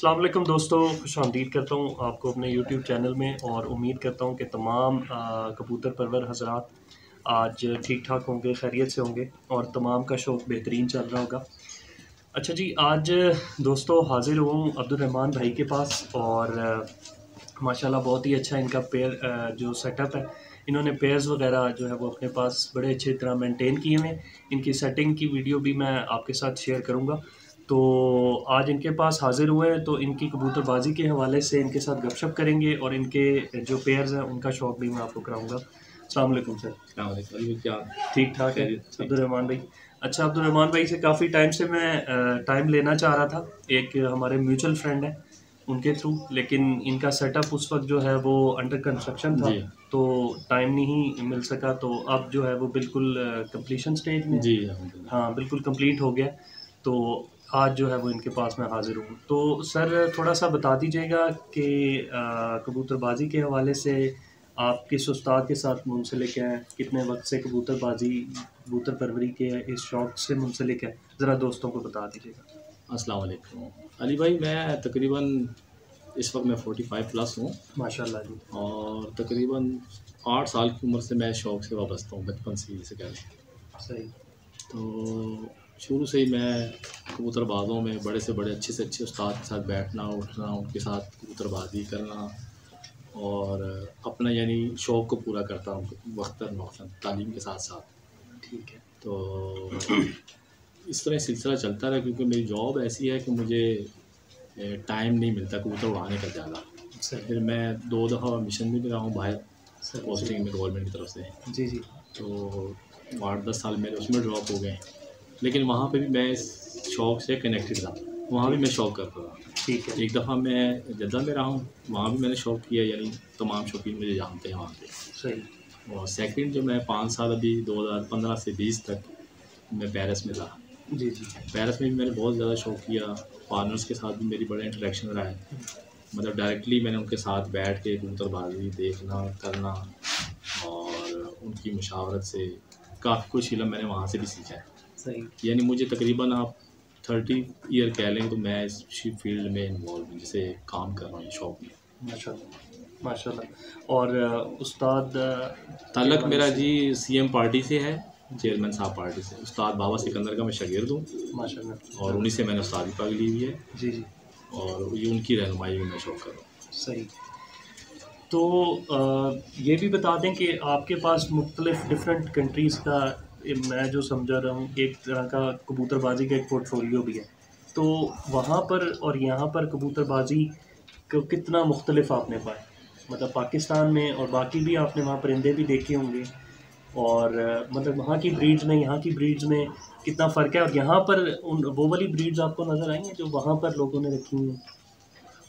अस्सलाम वालेकुम दोस्तों, खुशामदीद करता हूँ आपको अपने यूट्यूब चैनल में। और उम्मीद करता हूँ कि तमाम कबूतर परवर हज़रात आज ठीक ठाक होंगे, खैरियत से होंगे और तमाम का शौक़ बेहतरीन चल रहा होगा। अच्छा जी, आज दोस्तों हाज़िर हुआ हूँ अब्दुर्रहमान भाई के पास और माशाल्लाह बहुत ही अच्छा इनका पेयर जो सेटअप है, इन्होंने पेयर्स वगैरह जो है वो अपने पास बड़े अच्छी तरह मेंटेन किए हुए हैं। इनकी सेटिंग की वीडियो भी मैं आपके साथ शेयर करूँगा। तो आज इनके पास हाज़िर हुए हैं, तो इनकी कबूतरबाजी के हवाले से इनके साथ गपशप करेंगे और इनके जो पेयर्स हैं उनका शौक़ भी मैं आपको कराऊँगा। अस्सलाम वालेकुम सर। अस्सलाम वालेकुम। क्या ठीक ठाक है अब्दुर्रहमान भाई? अच्छा, अब्दुर्रहमान भाई से काफ़ी टाइम से मैं टाइम लेना चाह रहा था, एक हमारे म्यूचुअल फ्रेंड हैं उनके थ्रू, लेकिन इनका सेटअप उस वक्त जो है वो अंडर कंस्ट्रक्शन था, जी तो टाइम नहीं मिल सका। तो अब जो है वो बिल्कुल कंप्लीशन स्टेज में है। जी अल्हम्दुलिल्लाह। हाँ, बिल्कुल कंप्लीट हो गया। तो आज जो है वो इनके पास मैं हाज़िर हूँ। तो सर थोड़ा सा बता दीजिएगा कि कबूतरबाजी के हवाले से आप किस उस्ताद के साथ मुंसलिक हैं, कितने वक्त से कबूतरबाजी कबूतर परवरी के इस शौक़ से मुंसलिक है, ज़रा दोस्तों को बता दीजिएगा। अस्सलाम वालेकुम। अली भाई, मैं तकरीबन इस वक्त मैं 45 प्लस हूँ माशाल्लाह जी। और तकरीबन 8 साल की उम्र से मैं शौक़ से वाबस्ता हूँ, बचपन से ही जिसे कहते हैं। सही। तो शुरू से ही मैं कबूतरबाज़ों में बड़े से बड़े अच्छे से अच्छे उस्ताद के साथ बैठना उठना, उनके साथ कबूतरबाजी करना और अपना यानी शौक़ को पूरा करता हूँ वक्तन वक्तन तालीम के साथ साथ। ठीक है। तो इस तरह सिलसिला चलता रहा, क्योंकि मेरी जॉब ऐसी है कि मुझे टाइम नहीं मिलता कबूतर उड़ाने का ज़्यादा। फिर मैं 2 दफ़ा मिशन में भी रहा हूँ बाहर पोस्टिंग में गवर्नमेंट की तरफ से। जी जी। तो 8-10 साल मेरे उसमें ड्रॉप हो गए, लेकिन वहाँ पे भी मैं इस शौक़ से कनेक्टेड था, वहाँ भी मैं शौक़ करता था। ठीक है। एक दफ़ा मैं जद्दा में रहा हूँ, वहाँ भी मैंने शौक़ किया, यानी तमाम शौकीन मुझे जानते हैं वहाँ पे। सही। और सेकंड जो मैं 5 साल अभी 2015 से 20 तक मैं पेरिस में था। जी जी। पेरिस में भी मैंने बहुत ज़्यादा शौक़ किया, फॉरेनर्स के साथ भी मेरी बड़ा इंटरेक्शन रहा है। मतलब डायरेक्टली मैंने उनके साथ बैठ के कबूतरबाजी देखना करना और उनकी मुशावरत से काफ़ी कुछ इल्म मैंने वहाँ से भी सीखा है। सही। यानी मुझे तकरीबन आप 30 ईयर कह लें तो मैं इस फील्ड में इन्वॉल्व हूँ, जिसे काम कर रहा हूँ शौक़ में। माशाल्लाह माशाल्लाह। और उस्ताद ताल्लुक़ मेरा जी सीएम पार्टी से है, चेयरमैन साहब पार्टी से। उस्ताद बाबा सिकंदर का मैं शागिर्द हूँ माशाल्लाह। और उन्हीं से मैंने उस्तादी पकड़ ली हुई है। जी जी। और ये उनकी रहनुमाई में मैं शौक़ कर रहा हूँ। सही। तो ये भी बता दें कि आपके पास मुख्तलिफ़ डिफरेंट कंट्रीज़ का मैं जो समझा रहा हूँ एक तरह का कबूतरबाजी का एक पोर्टफोलियो भी है। तो वहाँ पर और यहाँ पर कबूतरबाजी को कितना मुख्तलिफ आपने पाया? मतलब पाकिस्तान में और बाकी भी आपने वहाँ परिंदे भी देखे होंगे और मतलब वहाँ की ब्रीड्स में यहाँ की ब्रीड्स में कितना फ़र्क है? और यहाँ पर उन वो वाली ब्रीड्स आपको नज़र आई हैं जो वहाँ पर लोगों ने रखी हुई हैं?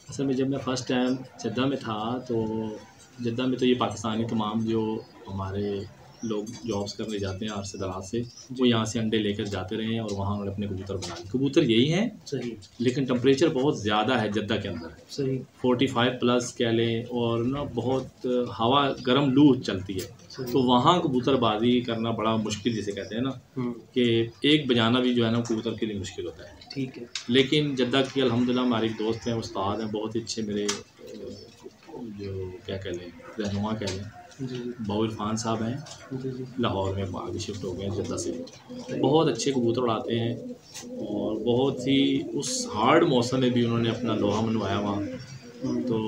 असल में जब मैं फ़र्स्ट टाइम जद्दा में था, तो जद्दा में तो ये पाकिस्तानी तमाम जो हमारे लोग जॉब्स करने जाते हैं अरसे दराज से, वो यहाँ से अंडे लेकर जाते रहे हैं और वहाँ उन्होंने अपने कबूतर बनाए। कबूतर यही हैं, सही। लेकिन टेम्परेचर बहुत ज़्यादा है जद्दा के अंदर, सही। 45 प्लस कह लें, और ना बहुत हवा गर्म लू चलती है। तो वहाँ कबूतरबाजी करना बड़ा मुश्किल जिसे कहते हैं ना, कि एक बजाना भी जो है ना कबूतर के लिए मुश्किल होता है। ठीक है। लेकिन जद्दा की अल्हम्दुलिल्लाह हमारे एक दोस्त हैं, उस्ताद हैं, बहुत ही अच्छे मेरे जो क्या कह लें रहनुमा कह लें, बाउल खान साहब हैं, लाहौर में आगे शिफ्ट हो गए हैं जद्दा से। बहुत अच्छे कबूतर उड़ाते हैं और बहुत ही उस हार्ड मौसम में भी उन्होंने अपना लोहा मनवाया वहाँ। तो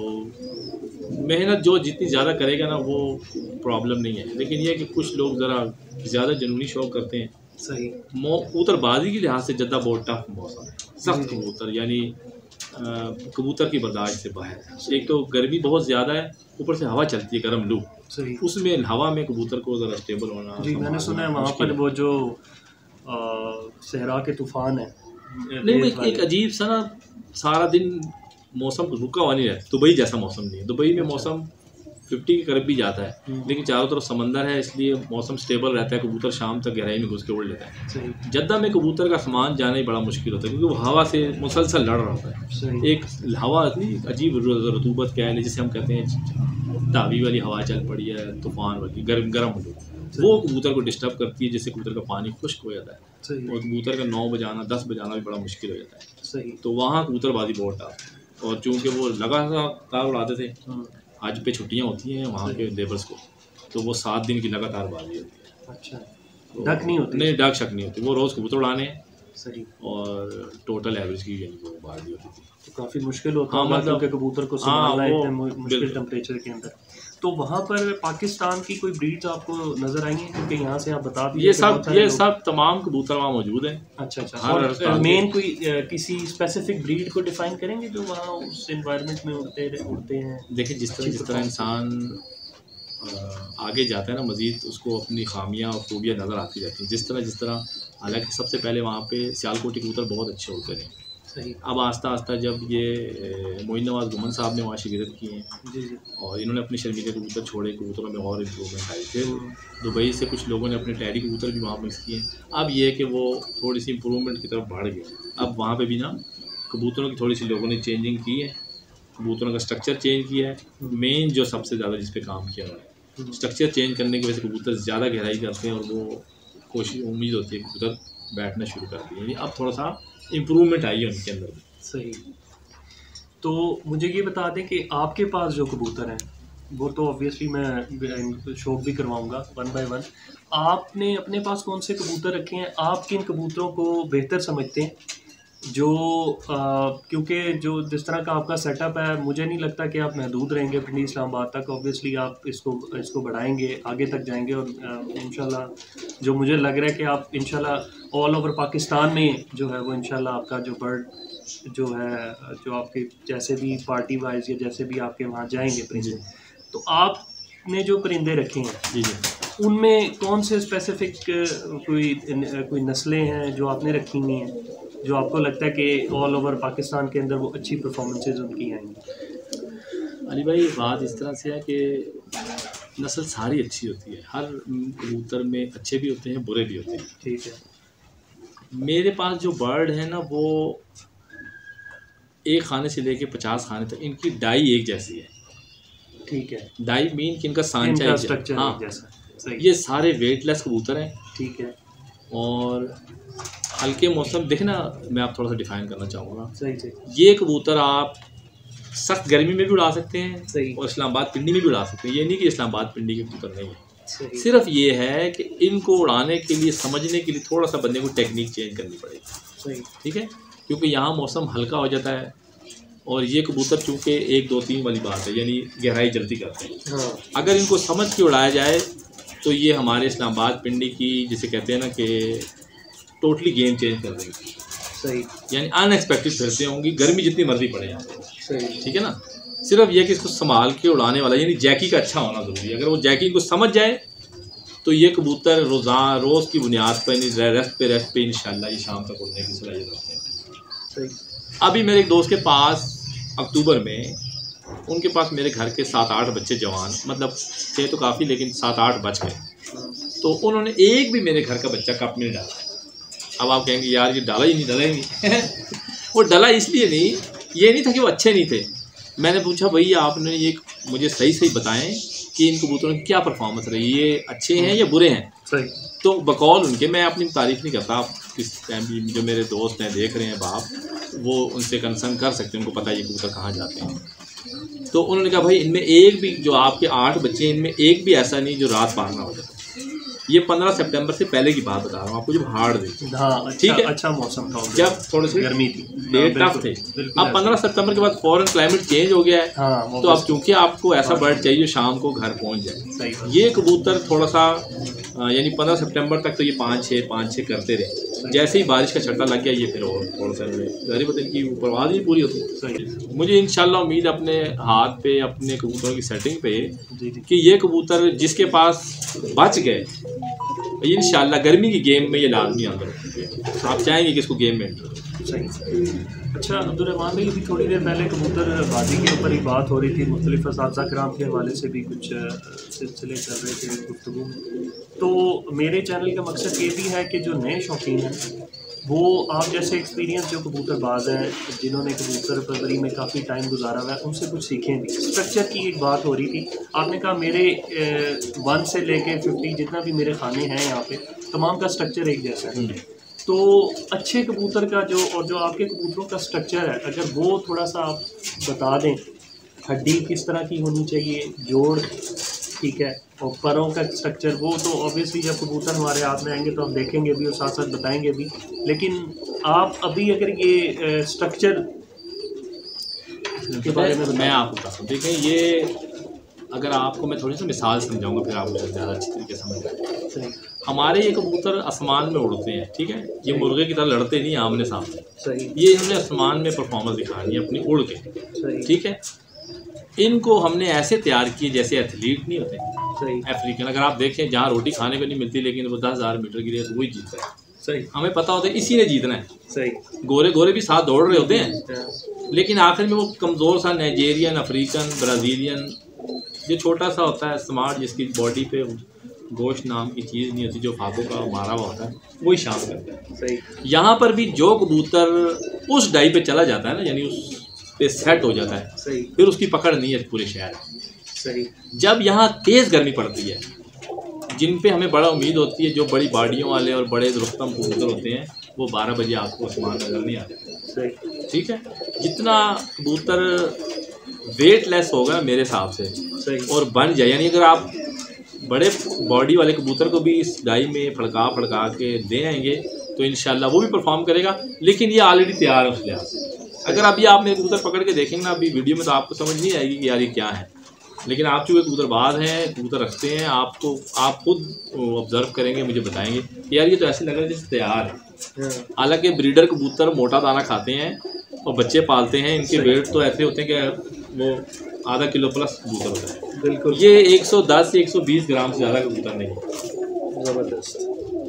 मेहनत जो जितनी ज़्यादा करेगा ना वो प्रॉब्लम नहीं है, लेकिन ये है कि कुछ लोग ज़रा ज़्यादा जुनूनी शौक़ करते हैं। सही। कबूतरबाजी के लिहाज से जद्दा बहुत टफ मौसम है, सख्त कबूतर, यानी कबूतर की बर्दाश्त से बाहर है। एक तो गर्मी बहुत ज़्यादा है, ऊपर से हवा चलती है गर्म लू, उसमें हवा में कबूतर को ज़रा स्टेबल होना। जी, मैंने सुना है वहाँ पर वो जो सहरा के तूफ़ान है, नहीं, एक अजीब सा ना सारा दिन मौसम रुका हुआ नहीं रहता। दुबई जैसा मौसम नहीं है, दुबई में मौसम 50 के करीब भी जाता है, लेकिन चारों तरफ समंदर है, इसलिए मौसम स्टेबल रहता है, कबूतर शाम तक गहराई में घुस के उड़ लेता है। जद्दा में कबूतर का सामान जाना ही बड़ा मुश्किल होता है, क्योंकि वो हवा से मुसलसल लड़ रहा होता है। एक हवा इतनी अजीब रतूबत कह लें, जिसे हम कहते हैं तावी वाली हवा चल पड़ी है, तूफ़ान वाली गर्म हो, वो कबूतर को डिस्टर्ब करती है, जिससे कबूतर का पानी खुश्क हो जाता है और कबूतर का 9 बजाना 10 बजाना भी बड़ा मुश्किल हो जाता है। तो वहाँ कबूतरबाजी बहुत टफ है। और चूँकि वो लगातार उड़ाते थे, आज पे छुट्टियाँ होती हैं वहाँ के लेबर्स को, तो वो 7 दिन की लगातार बाजी होती है। अच्छा, डक नहीं होती? नहीं, डक शक नहीं होती, वो रोज़ कबूतर उड़ाने सही, और टोटल एवरेज की यानी वो बाजी होती थी। तो काफ़ी मुश्किल होता हाँ, होगा मतलब क्योंकि कबूतर को संभालना इतने मुश्किल टेम्परेचर के अंदर। तो वहाँ पर पाकिस्तान की कोई ब्रीड्स आपको नज़र आई हैं? क्योंकि यहाँ से आप बता दीजिए। ये सब तमाम कबूतर वहाँ मौजूद हैं। अच्छा अच्छा, और मेन कोई किसी स्पेसिफिक ब्रीड को डिफाइन करेंगे जो वहाँ उस एनवायरनमेंट में उड़ते हैं? देखिए, जिस तरह इंसान आगे जाता है ना मज़ीद, उसको अपनी खामियां और खूबियाँ नज़र आती रहती हैं। जिस तरह हालांकि सबसे पहले वहाँ पे सियालकोटी कबूतर बहुत अच्छे होते थे। सही। अब आस्ता आस्ता जब ये मोइन नवाज़ गुमन साहब ने वहाँ शिरकत की है जी, और इन्होंने अपने शर्मीले कबूतर छोड़े, कबूतरों में और इम्प्रूवमेंट आई। फिर दुबई से कुछ लोगों ने अपने टैडी कबूतर भी वहाँ मिक्स किए। अब ये कि वो थोड़ी सी इम्प्रूवमेंट की तरफ बढ़ गए। अब वहाँ पर भी ना कबूतरों की थोड़ी सी लोगों ने चेंजिंग की है, कबूतरों का स्ट्रक्चर चेंज किया है। मेन जो सबसे ज़्यादा जिस पे काम किया हुआ है, स्ट्रक्चर चेंज करने की वजह से कबूतर ज़्यादा गहराई करते हैं और वो कोशिश उम्मीद होती है कि कबूतर बैठना शुरू कर दिए, यानी अब थोड़ा सा इम्प्रूवमेंट आई है उनके अंदर। सही। तो मुझे ये बता दें कि आपके पास जो कबूतर हैं वो तो ऑब्वियसली मैं शौक भी करवाऊंगा 1 बाय 1। आपने अपने पास कौन से कबूतर रखे हैं? आप किन कबूतरों को बेहतर समझते हैं? जो क्योंकि जो जिस तरह का आपका सेटअप है, मुझे नहीं लगता कि आप महदूद रहेंगे पिंडी इस्लामाबाद तक। ऑब्वियसली आप इसको बढ़ाएंगे, आगे तक जाएंगे और इंशाल्लाह जो मुझे लग रहा है कि आप इंशाल्लाह ऑल ओवर पाकिस्तान में जो है वो इंशाल्लाह आपका जो बर्ड जो है, जो आपके जैसे भी पार्टी वाइज या जैसे भी आपके वहाँ जाएंगे परिंदे, तो आपने जो परिंदे रखे हैं जी उनमें कौन से स्पेसिफिक कोई नस्लें हैं जो आपने रखी हुई हैं जो आपको लगता है कि ऑल ओवर पाकिस्तान के अंदर वो अच्छी परफॉर्मेंसेज उनकी आएंगी? अली भाई, बात इस तरह से है कि नस्ल सारी अच्छी होती है, हर कबूतर में अच्छे भी होते हैं, बुरे भी होते हैं। ठीक है। मेरे पास जो बर्ड है ना, वो एक खाने से लेके 50 खाने तक इनकी डाई एक जैसी है। ठीक है। डाई मीन कि इनका सांचा स्ट्रक्चर हाँ, जैसा। ये सारे वेटलेस कबूतर हैं। ठीक है। और हल्के मौसम देखना, मैं आप थोड़ा सा डिफाइन करना चाहूँगा। सही। ये कबूतर आप सख्त गर्मी में भी उड़ा सकते हैं। सही। और इस्लामाबाद पिंडी में भी उड़ा सकते हैं। ये नहीं कि इस्लामाबाद पिंडी के कबूतर नहीं है। सही। सिर्फ ये है कि इनको उड़ाने के लिए, समझने के लिए थोड़ा सा बंदे को टेक्निक चेंज करनी पड़ेगी। सही। ठीक है, क्योंकि यहाँ मौसम हल्का हो जाता है और ये कबूतर चूँकि 1 2 3 वाली बात है, यानी गहराई जल्दी करते हैं। हाँ। अगर इनको समझ के उड़ाया जाए तो ये हमारे इस्लामाबाद पिंडी की, जिसे कहते हैं ना कि टोटली गेम चेंज कर देंगे। सही। यानी अनएक्सपेक्टेड फिरते होंगी, गर्मी जितनी मर्जी पड़े यहाँ पे। सही। ठीक है ना, सिर्फ ये कि इसको संभाल के उड़ाने वाला, यानी जैकी का अच्छा होना ज़रूरी है। अगर वो जैकी को समझ जाए तो ये कबूतर रोज़ की बुनियाद पर रेस्ट पे इंशाल्लाह ये शाम तक उड़ने की सलाहियत रखते हैं। अभी मेरे एक दोस्त के पास अक्टूबर में, उनके पास मेरे घर के 7-8 बच्चे जवान, मतलब थे तो काफ़ी लेकिन 7-8 बच गए। तो उन्होंने एक भी मेरे घर का बच्चा कप में नहीं डाला। अब आप कहेंगे यार ये डाला ही नहीं वो डाला इसलिए नहीं, ये नहीं था कि वो अच्छे नहीं थे। मैंने पूछा भाई आपने ये मुझे सही बताएं कि इन कबूतरों की क्या परफॉर्मेंस रही, ये अच्छे हैं या बुरे हैं। सही। तो बकौल उनके, मैं अपनी तारीफ नहीं करता, आप किस टाइम भी जो मेरे दोस्त हैं देख रहे हैं बाप, वो उनसे कंसर्न कर सकते हैं, उनको पता है ये कबूतर कहाँ जाते हैं। तो उन्होंने कहा भाई इनमें एक भी, जो आपके 8 बच्चे हैं इनमें एक भी ऐसा नहीं जो रात पार ना हो जाए। ये 15 सितंबर से पहले की बात बता रहा हूँ आपको, जब हार्ड थी। हाँ, ठीक है, अच्छा मौसम था, जब थोड़ी सी गर्मी थी, डेट टफ थे। अब 15 सितंबर के बाद फौरन क्लाइमेट चेंज हो गया है। हाँ, तो अब चूंकि आपको ऐसा बर्ड चाहिए शाम को घर पहुंच जाए। ये कबूतर थोड़ा सा यानी 15 सितंबर तक तो ये 5-6 करते रहे। जैसे ही बारिश का छट्टा लग गया ये फिर और थोड़ा सा गरीब की परवाज़ ही पूरी होती। मुझे इंशाल्लाह उम्मीद अपने हाथ पे, अपने कबूतरों की सेटिंग पे, कि ये कबूतर जिसके पास बच गए इंशाल्लाह गर्मी की गेम में ये लाजमी अंदर, आप चाहेंगे कि इसको गेम में सही। अच्छा अब्दुर्रहमान भाई, अभी थोड़ी देर पहले कबूतरबाजी के ऊपर ही बात हो रही थी, मुख्तलिफ असातिज़ा किराम के हवाले से भी कुछ सिलसिले चल रहे थे गुफ्तगू में। तो मेरे चैनल का मकसद ये भी है कि जो नए शौकीन हैं वो आप जैसे एक्सपीरियंस जो कबूतरबाज हैं, जिन्होंने कबूतर परवरी में काफ़ी टाइम गुजारा हुआ है, उनसे कुछ सीखें भी। स्ट्रक्चर की एक बात हो रही थी, आपने कहा मेरे 1 से लेके 50 जितना भी मेरे खाने हैं यहाँ पे, तमाम का स्ट्रक्चर एक जैसा है। तो अच्छे कबूतर का जो और जो आपके कबूतरों का स्ट्रक्चर है, अगर वो थोड़ा सा आप बता दें, हड्डी किस तरह की होनी चाहिए, जोड़, ठीक है, और परों का स्ट्रक्चर, वो तो ऑब्वियसली जब कबूतर हमारे हाथ में आएंगे तो हम देखेंगे भी और साथ साथ बताएंगे भी। लेकिन आप अभी अगर ये स्ट्रक्चर के बारे में मैं आपको बता दूँ, देखें ये अगर आपको मैं थोड़ी सी मिसाल समझाऊंगा फिर आप मुझे ज़्यादा अच्छी तरीके से समझ आएंगे। हमारे ये कबूतर आसमान में उड़ते हैं, ठीक है, ये मुर्गे की तरह लड़ते नहीं आमने सामने, सही, ये इन्होंने आसमान में परफॉर्मेंस दिखानी है अपनी उड़ के, ठीक है। इनको हमने ऐसे तैयार किए जैसे एथलीट नहीं होते, सही, अफ्रीकन। अगर आप देखें जहाँ रोटी खाने को नहीं मिलती लेकिन वो 10,000 मीटर की रेस वही जीतता है, सही, हमें पता होता है इसी ने जीतना है, सही। गोरे गोरे भी साथ दौड़ रहे होते हैं, लेकिन आखिर में वो कमज़ोर सा नाइजेरियन, अफ्रीकन, ब्राज़ीलियन, जो छोटा सा होता है स्मार्ट, जिसकी बॉडी पे गोश्त नाम की चीज़ नहीं होती, जो फाकों का मारा हुआ होता है, वही शाम करता है। सही। यहाँ पर भी जो कबूतर उस डाई पे चला जाता है ना, यानी उस पे सेट हो जाता है, सही, फिर उसकी पकड़ नहीं है पूरे शहर में। सही। जब यहाँ तेज़ गर्मी पड़ती है, जिन पे हमें बड़ा उम्मीद होती है, जो बड़ी बाडियों वाले और बड़े रुस्तम कबूतर होते हैं, वो 12 बजे आपको आसमान नजर नहीं आते, सही, ठीक है। जितना कबूतर वेटलेस होगा मेरे हिसाब से, सही, और बन जाए, यानी अगर आप बड़े बॉडी वाले कबूतर को भी इस डाई में फड़का फड़का के दे आएंगे तो इंशाल्लाह वो भी परफॉर्म करेगा। लेकिन ये ऑलरेडी तैयार है उस लिहाज से। अगर अभी आप मेरे कबूतर पकड़ के देखेंगे ना अभी वीडियो में, तो आपको समझ नहीं आएगी कि यार ये क्या है, लेकिन आप चूँकि कबूतरबाज हैं, कबूतर रखते हैं, आपको आप खुद ऑब्जर्व करेंगे, मुझे बताएंगे कि यार ये तो ऐसे लग रहा है जैसे तैयार है। हालांकि ब्रीडर कबूतर मोटा दाना खाते हैं और बच्चे पालते हैं, इनके वेट तो ऐसे होते हैं कि वो आधा किलो प्लस कबूतर होता है। बिल्कुल। ये 110 से 120 ग्राम से ज़्यादा कबूतर नहीं। ज़बरदस्त।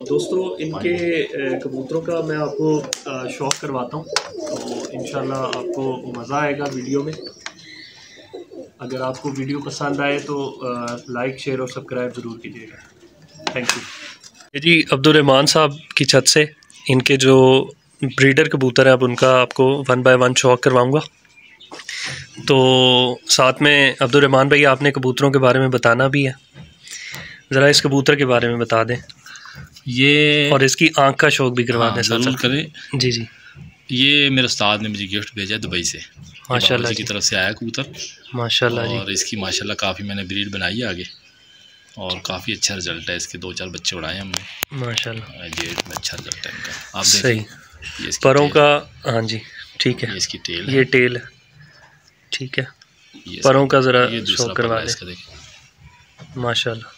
दोस्तों, इनके कबूतरों का मैं आपको शौक करवाता हूँ, तो इंशाल्लाह आपको मज़ा आएगा वीडियो में। अगर आपको वीडियो पसंद आए तो लाइक, शेयर और सब्सक्राइब ज़रूर कीजिएगा। Thank you ji. अब्दुर्रहमान साहब की छत से इनके जो ब्रीडर कबूतर हैं, अब उनका आपको 1 बाय 1 शौक करवाऊँगा। तो साथ में अब्दुर्रहमान भाई, आपने कबूतरों के बारे में बताना भी है, ज़रा इस कबूतर के बारे में बता दें ये, और इसकी आँख का शौक भी करवा दें। ज़रूर करें। जी जी। ये मेरे उस्ताद ने मुझे गिफ्ट भेजा दुबई से, माशाल्लाह की तरफ से आया कबूतर, माशाल्लाह जी। और इसकी माशाल्लाह काफ़ी मैंने ब्रीड बनाई है आगे, और काफ़ी अच्छा रिजल्ट है इसके। 2-4 बच्चे उड़ाए हमने माशाल्लाह, जेड में अच्छा रिजल्ट है इनका। आप सही, ये परों का, हाँ जी ठीक है, ये इसकी टेल, ये टेल है, ठीक है। परों का ज़रा शौक करवा दें माशाल्लाह।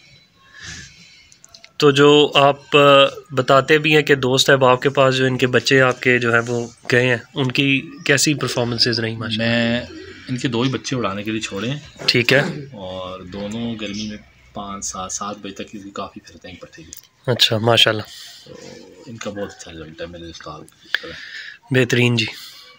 तो जो आप बताते भी हैं कि दोस्त है आपके पास, जो इनके बच्चे आपके जो है वो गए हैं, उनकी कैसी परफॉर्मेंसेस रही माशाल्लाह? मैं इनके 2 ही बच्चे उड़ाने के लिए छोड़े हैं, ठीक है, और दोनों गर्मी में 5-7 बजे तक क्योंकि काफ़ी फिरते हैं पट्टे की। अच्छा माशाल्लाह, तो इनका बहुत अच्छा रिजल्ट है मेरे उस्ताद। बेहतरीन जी,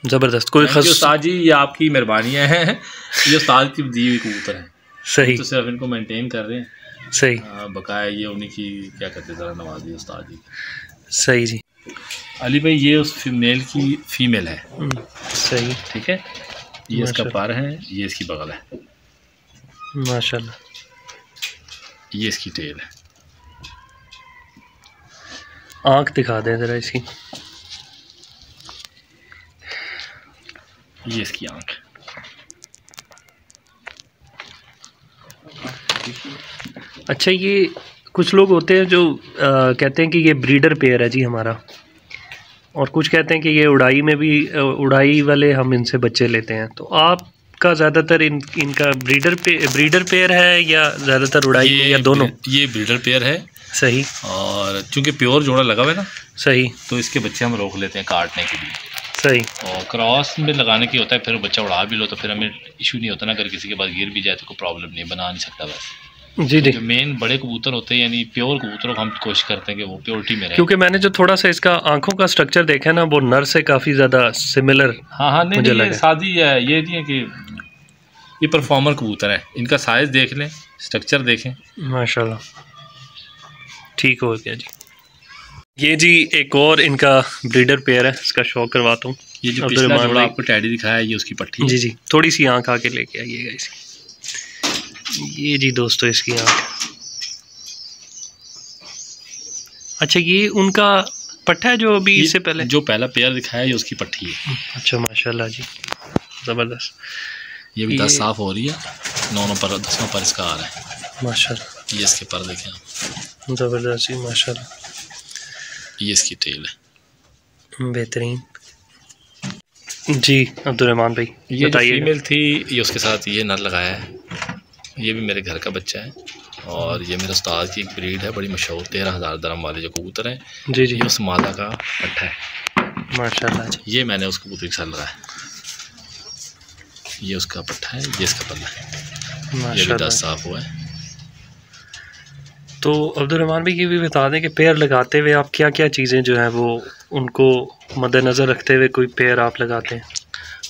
ज़बरदस्त। कोई उस्ताद जी ये आपकी मेहरबानियाँ हैं, ये उस्ताद की दी हुई कबूतर है। सही, तो सिर्फ इनको मेंटेन कर रहे हैं, सही, बकाया ये उन्हीं की क्या कहते हैं ज़रा नवाजी उस्ताद जी। सही जी। अली भाई ये उस फीमेल की फीमेल है, सही, ठीक है। ये इसका पर है, ये इसकी बगल है माशाल्लाह, ये इसकी टेल है। आँख दिखा दें ज़रा इसकी, ये इसकी आँख। अच्छा, ये कुछ लोग होते हैं जो कहते हैं कि ये ब्रीडर पेयर है जी हमारा, और कुछ कहते हैं कि ये उड़ाई में भी, उड़ाई वाले हम इनसे बच्चे लेते हैं। तो आपका ज़्यादातर इनका ब्रीडर पेयर है या ज़्यादातर उड़ाई में, या दोनों? ये ब्रीडर पेयर है। सही, और चूँकि प्योर जोड़ा लगा हुआ है ना, सही, तो इसके बच्चे हम रोक लेते हैं काटने के लिए। सही, और क्रॉस में लगाने की होता है, फिर बच्चा उड़ा भी लो तो फिर हमें इशू नहीं होता ना, अगर किसी के पास गिर भी जाए तो कोई प्रॉब्लम नहीं, बना नहीं सकता बस। जी जी। जो मेन बड़े कबूतर होते हैं यानी प्योर कबूतरों को हम कोशिश करते हैं कि वो प्योरिटी में रहे। क्योंकि मैंने जो थोड़ा सा इसका आंखों का स्ट्रक्चर देखा है ना, वो नर से काफ़ी ज़्यादा सिमिलर। हाँ, नहीं ये शादी है, ये नहीं है कि ये परफॉर्मर कबूतर है। इनका साइज़ देख लें, स्ट्रक्चर देखें, माशाल्लाह ठीक हो गया जी। ये जी एक और इनका ब्रीडर पेयर है, इसका शौक करवाता हूँ। ये जो पिछला जोड़ा आपको टैडी दिखाया है, ये उसकी पट्टी है। जी जी, थोड़ी सी आँख आके लेके आइएगा इसकी। ये जी दोस्तों इसकी आँख। अच्छा, ये उनका पट्ठा है जो अभी इससे पहले जो पहला पेयर दिखाया ये उसकी पट्टी है। अच्छा माशाल्लाह जी, ज़बरदस्त। ये भी 10 साफ हो रही है, 9 पर 10 पर इसका आ रहा है माशाल्लाह। ये इसके पर देखें आप, ज़बरदस्त जी माशाल्लाह। ये इसकी टेल है, बेहतरीन। जी अब्दुर्रहमान भाई ये जो फीमेल थी ये उसके साथ ये नर लगाया है, ये भी मेरे घर का बच्चा है और ये मेरे उस्ताद की एक ब्रीड है बड़ी मशहूर, 13,000 दरम वाले जो कबूतर हैं। जी जी, ये उस मादा का पट्ठा है माशाल्लाह जी। ये मैंने उस कबूतर के साथ लगाया, ये उसका पट्ठा है, ये इसका पल्ला है, ये भी 10 साफ हुआ है। तो अब्दुर्रहमान भाई ये भी बता दें कि पेयर लगाते हुए आप क्या क्या चीज़ें जो हैं वो उनको मद्देनज़र रखते हुए कोई पेयर आप लगाते हैं?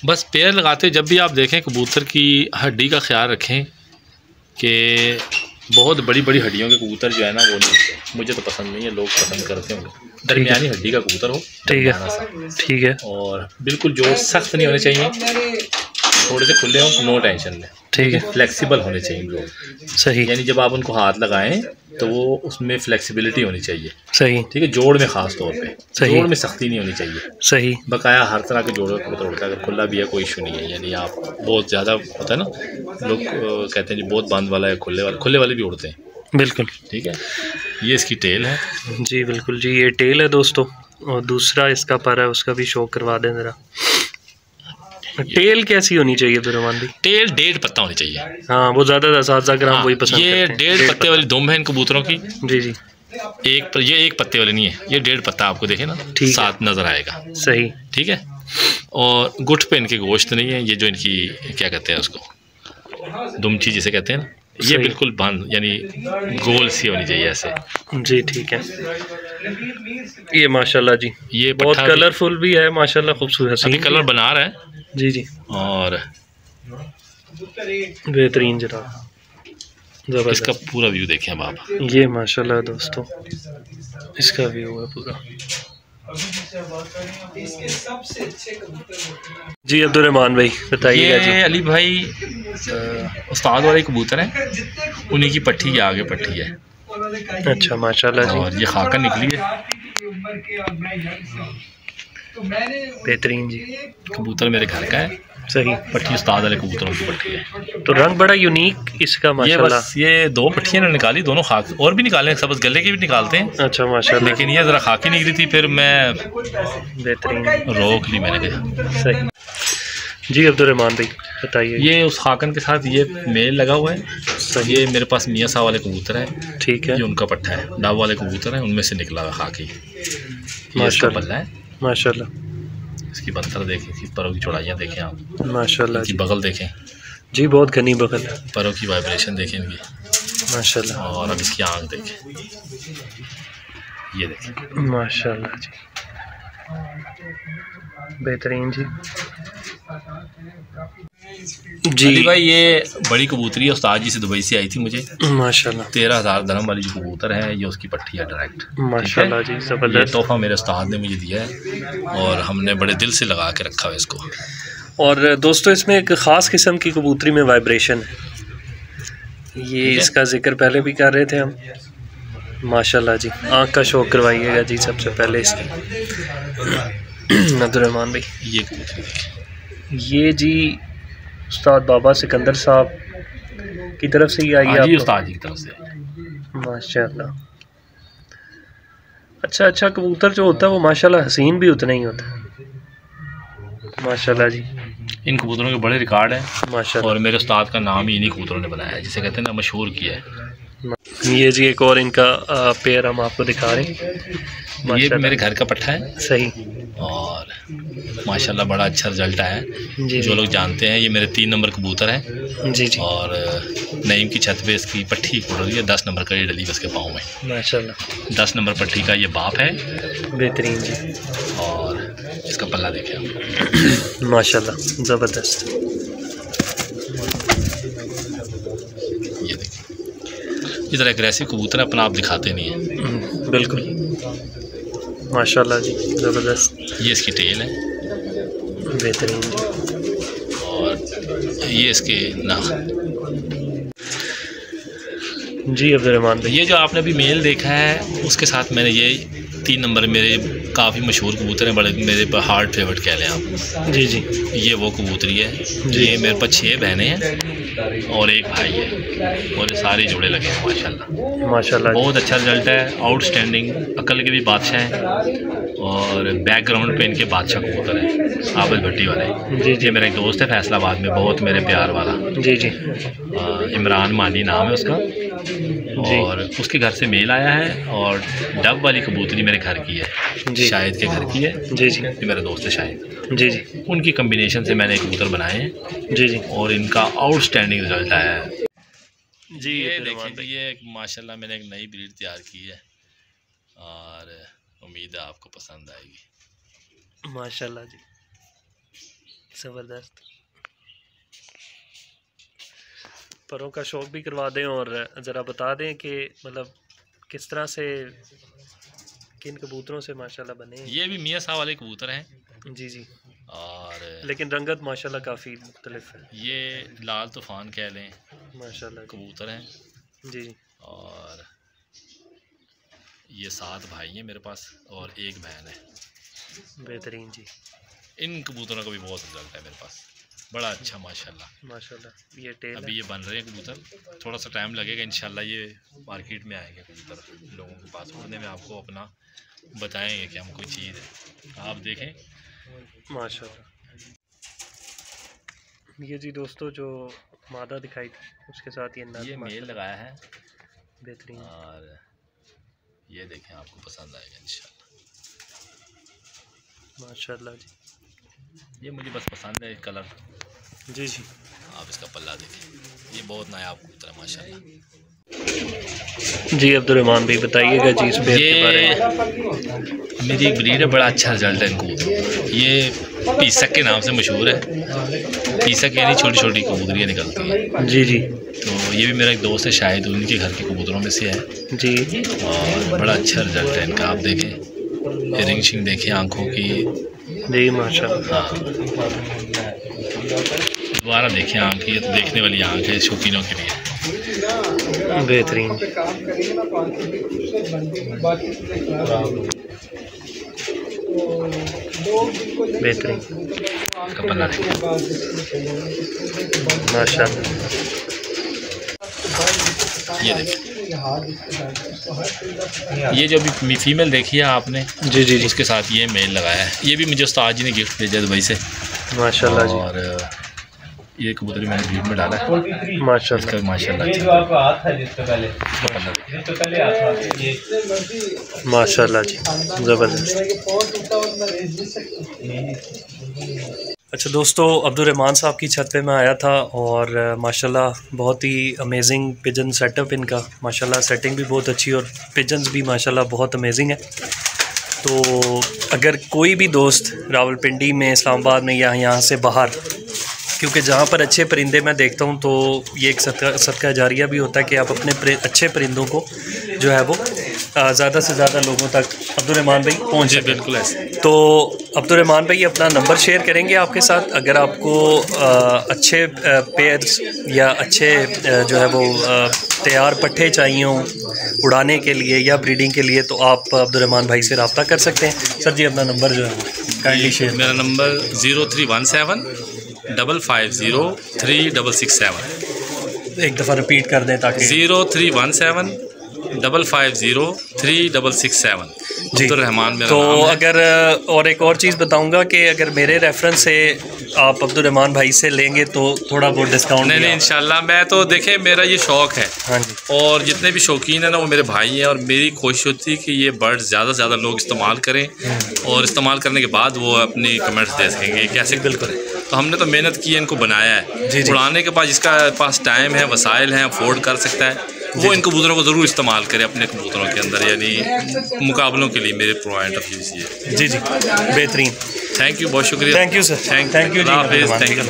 बस पेयर लगाते जब भी आप देखें कबूतर की हड्डी का ख्याल रखें कि बहुत बड़ी बड़ी हड्डियों के कबूतर जो है ना वो नहीं होते, मुझे तो पसंद नहीं है, लोग पसंद करते होंगे। दरमियानी हड्डी का कबूतर हो, ठीक है, और बिल्कुल जोड़ सख्त नहीं होने चाहिए, थोड़े से खुले हों, नो टेंशन में, ठीक है, फ्लेक्सिबल होने चाहिए लोग। सही, यानी जब आप उनको हाथ लगाएं तो वो उसमें फ्लेक्सिबिलिटी होनी चाहिए। सही, ठीक है, जोड़ में ख़ास तौर पे सही, जोड़ में सख्ती नहीं होनी चाहिए। सही, बकाया हर तरह के जोड़ों का कबूतर होता है, अगर खुला भी है कोई इशू नहीं है। यानी आप बहुत ज़्यादा होता है ना, लोग कहते हैं जी बहुत बंद वाला है, खुले वाले भी उड़ते हैं। बिल्कुल ठीक है, ये इसकी टेल है जी, बिल्कुल जी, ये टेल है दोस्तों, और दूसरा इसका पर है, उसका भी शो करवा दें ज़रा। टेल कैसी होनी चाहिए अब्दुर्रहमान भाई? टेल 1.5 पत्ता होनी चाहिए। हाँ वो ज़्यादा 7 ग्राम वही पसंद ये करते हैं। 1.5 पत्ते वाली दुम है इन कबूतरों की। जी जी, ये एक पत्ते वाले नहीं है, ये 1.5 पत्ता आपको देखे ना साथ नज़र आएगा। सही, ठीक है, और गुठ पे इनके गोश्त नहीं है, ये जो इनकी क्या कहते हैं उसको दुमची जिसे कहते हैं ना, ये बिल्कुल बंद यानी गोल सी होनी चाहिए ऐसे। जी ठीक है, ये माशाल्लाह जी, ये बहुत कलरफुल भी है माशाल्लाह, खूबसूरत अभी कलर बना रहा है। जी जी, और बेहतरीन जनाब, जबरदस्त। इसका पूरा व्यू देखें अब आप, ये माशाल्लाह दोस्तों इसका व्यू है पूरा। जी अब्दुर्रहमान भाई बताइएगा जी। अली भाई उस्ताद वाले कबूतर हैं, उन्हीं की पट्टी के आगे पट्टी है। अच्छा माशाल्लाह जी, और ये खाकर निकली है, बेहतरीन जी। कबूतर मेरे घर का है, सही, पट्टी उस्ताद वाले कबूतरों की पट्टी है। तो रंग बड़ा यूनिक इसका माशाल्लाह। ये 2 पट्टियाँ निकाली, दोनों खाक, और भी निकाले, सबज गले की भी निकालते हैं। अच्छा माशाल्लाह, लेकिन ये ज़रा खाकी निकली थी, फिर मैं बेहतरीन रोक ली मैंने कहा। सही जी अब्दुर्रहमान भाई बताइए। ये उस खाकन के साथ ये मेल लगा हुआ है, ये मेरे पास मियाँ साहब वाले कबूतर है। ठीक है, ये उनका पट्टा है, डाब वाले कबूतर है, उनमें से निकला हुआ खाकी। माशाल्लाह पल्ला है माशाल्लाह, इसकी बंतर देखें, इसकी परों की चौड़ाइयाँ देखें आप, माशाल्लाह इसकी जी, बगल देखें जी बहुत घनी बगल है, परों की वाइब्रेशन देखें इनकी माशाल्लाह। और अब इसकी आँख देखें, ये देखें माशाल्लाह जी, बेहतरीन जी। जी भाई ये बड़ी कबूतरी है, उस्ताद जी से दुबई से आई थी मुझे, माशाल्लाह 13,000 दरम वाली जो कबूतर है, ये उसकी पट्टी है डायरेक्ट। माशाल्लाह जी, ये ज़बरदस्त। तोहफा मेरे उस्ताद ने मुझे दिया है और हमने बड़े दिल से लगा के रखा है इसको। और दोस्तों इसमें एक ख़ास किस्म की कबूतरी में वाइब्रेशन है, ये इसका जिक्र पहले भी कर रहे थे हम। माशाल्लाह जी, आँख का शौक करवाइएगा जी सबसे पहले इसकी अब्दुर्रहमान भाई। ये कबूतरी देखिए, ये जी उस्ताद बाबा सिकंदर साहब की तरफ से ही आई है, उस्ताद जी की तरफ से। माशाल्लाह। अच्छा कबूतर जो होता है वो माशाल्लाह हसीन भी उतना ही होता है माशाल्लाह जी। इन कबूतरों के बड़े रिकॉर्ड हैं माशाल्लाह, और मेरे उस्ताद का नाम ही इन्हीं कबूतरों ने बनाया है, जिसे कहते हैं ना मशहूर किया है। ये जी एक और इनका पेयर हम आपको दिखा रहे हैं, ये भी मेरे घर का पट्ठा है। सही, और माशाल्लाह बड़ा अच्छा रिजल्ट आया है। जी जो लोग जानते हैं ये मेरे 3 नंबर कबूतर हैं। जी जी, और नईम की छत पे इसकी पट्टी उड़ रही है, 10 नंबर का ये डली है उसके पाँव में, माशाल्लाह 10 नंबर पट्टी का ये बाप है। बेहतरीन जी, और इसका पल्ला देखें आप, माशाल्लाह ज़बरदस्त। ये देखिए, इधर एग्रेसिव कबूतर अपना आप दिखाते नहीं है। बिल्कुल माशाल्लाह जी, ज़बरदस्त। ये इसकी टेल है, बेहतरीन जी। और ये इसके नाक। जी अब्दुर्रहमान भाई, ये जो आपने अभी मेल देखा है उसके साथ मैंने ये 3 नंबर मेरे काफ़ी मशहूर कबूतर हैं, बड़े मेरे पर हार्ट फेवरेट कह लें आप। जी जी। ये वो कबूतरी है। ये मेरे पास 6 बहनें हैं और एक भाई है, और ये सारे जोड़े लगे हैं माशाल्लाह। माशाल्लाह बहुत अच्छा रिजल्ट है, आउटस्टैंडिंग, अकल के भी बादशाह हैं और बैकग्राउंड पे इनके बादशाह कबूतर हैं, आबिद भट्टी वाले। जी जी। मेरा एक दोस्त है फैसलाबाद में, बहुत मेरे प्यार वाला। जी जी। इमरान मानी नाम है उसका, और उसके घर से मेल आया है, और डब वाली कबूतरी मेरे घर की है, शाहिद के घर की है। जी जी। ये मेरा दोस्त है शाहिद। जी जी। उनकी कम्बिनेशन से मैंने कबूतर बनाए हैं। जी जी। और इनका आउटस्टैंडिंग रिजल्ट आया है। जी ये देखिए, ये माशाल्लाह मैंने एक नई ब्रीड तैयार की है और उम्मीद है आपको पसंद आएगी। माशाल्लाह जी, ज़बरदस्त। परों का शौक भी करवा दें और ज़रा बता दें कि मतलब किस तरह से, किन कबूतरों से माशाल्लाह बने हैं। ये भी मियाँ साहब वाले कबूतर हैं। जी जी। और लेकिन रंगत माशाल्लाह काफ़ी मुख्तलिफ है। ये लाल तूफ़ान कह लें माशाल्लाह कबूतर हैं। जी जी। और ये 7 भाई हैं मेरे पास और एक बहन है। बेहतरीन जी। इन कबूतरों का भी बहुत रिजल्ट है मेरे पास, बड़ा अच्छा माशाल्लाह। माशाल्लाह। ये टेल अभी ये बन रहे हैं कबूतर, थोड़ा सा टाइम लगेगा, इंशाल्लाह ये मार्केट में आएंगे कबूतर लोगों के पास। उड़ने में आपको अपना बताएंगे कि हम कोई चीज़ है, आप देखें माशाल्लाह। ये जी दोस्तों जो मादा दिखाई थी, उसके साथ ये मेल लगाया है। बेहतरीन। और ये देखें, आपको पसंद आएगा इंशाल्लाह। माशाल्लाह जी। ये मुझे बस पसंद है कलर। जी जी। आप इसका पल्ला देखें, ये बहुत नायाब कबूतर है माशाल्लाह। जी अब्दुर्रहमान भाई बताइएगा जी इस पेड़ के बारे में। मेरी एक ब्रीड है, बड़ा अच्छा रिजल्ट है इनको। ये पीसक के नाम से मशहूर है। पीसक यानी छोटी छोटी कबूतरियाँ निकलती हैं। जी जी। तो ये भी मेरा एक दोस्त है शाहिद, उनके घर के कबूतरों में से है। जी। और बड़ा अच्छा रिजल्ट है इनका, आप देखें, रिंग शिंग देखें आँखों की। जी माशाल्लाह। हाँ, दोबारा देखें आँख, ये तो देखने वाली आँख है शौकीनों के लिए। बेहतरीन। बेहतरीन। माशाल्लाह। ये देखिए, ये जो अभी फीमेल देखी है आपने, जी जी, उसके साथ ये मेल लगाया है। ये भी मुझे उस्ताद जी ने गिफ्ट भेजा दुबई से माशाल्लाह जी। और ये कबूतरी मैंने ब्रीड में डाला है माशाल्लाह। माशाल्लाह। माशाल्लाह जी, ज़बरदस्त। अच्छा दोस्तों, अब्दुर्रहमान साहब की छत पे मैं आया था और माशाल्लाह बहुत ही अमेजिंग पिजन सेटअप इनका, माशाल्लाह सेटिंग भी बहुत अच्छी और पिजन्स भी माशाल्लाह बहुत अमेजिंग है। तो अगर कोई भी दोस्त रावलपिंडी में, इस्लामाबाद में या यहाँ से बाहर, क्योंकि जहाँ पर अच्छे परिंदे मैं देखता हूँ तो ये एक सदका जारिया भी होता है कि आप अपने अच्छे परिंदों को जो है वो ज़्यादा से ज़्यादा लोगों तक अब्दुर्रहमान भाई पहुँचे। बिल्कुल ऐसे। तो अब्दुर्रहमान भाई अपना नंबर शेयर करेंगे आपके साथ, अगर आपको अच्छे पेयर्स या अच्छे जो है वो तैयार पट्ठे चाहिए हों उड़ाने के लिए या ब्रीडिंग के लिए, तो आप अब्दुर्रहमान भाई से रब्ता कर सकते हैं। सर जी अपना नंबर जो है वो काइंडली शेयर। मेरा नंबर 0317 550 3667। एक दफ़ा रिपीट कर दें ताकि। 0317 550 3667 अब्दुर्रहमान मेरा तो नाम है। अगर और एक और चीज़ बताऊंगा कि अगर मेरे रेफरेंस से आप अब्दुर्रहमान भाई से लेंगे तो थोड़ा बहुत डिस्काउंट। नहीं इंशाल्लाह। मैं तो देखें, मेरा ये शौक़ है। हाँ जी। और जितने भी शौकीन है ना वो मेरे भाई हैं, और मेरी कोशिश होती है कि ये बर्ड्स ज़्यादा से ज़्यादा लोग इस्तेमाल करें और इस्तेमाल करने के बाद वो अपनी कमेंट्स दे सकेंगे कैसे। बिल्कुल। तो हमने तो मेहनत की है, इनको बनाया है। उड़ाने के बाद जिसका पास टाइम है, वसाइल हैं, अफोर्ड कर सकता है, वो इन कबूतरों को ज़रूर इस्तेमाल करें अपने कबूतरों के अंदर, यानी मुकाबलों के लिए। मेरे पॉइंट ऑफ व्यू ये। जी जी, बेहतरीन। थैंक यू, बहुत शुक्रिया। Thank you sir. Thank you जी। Thank you.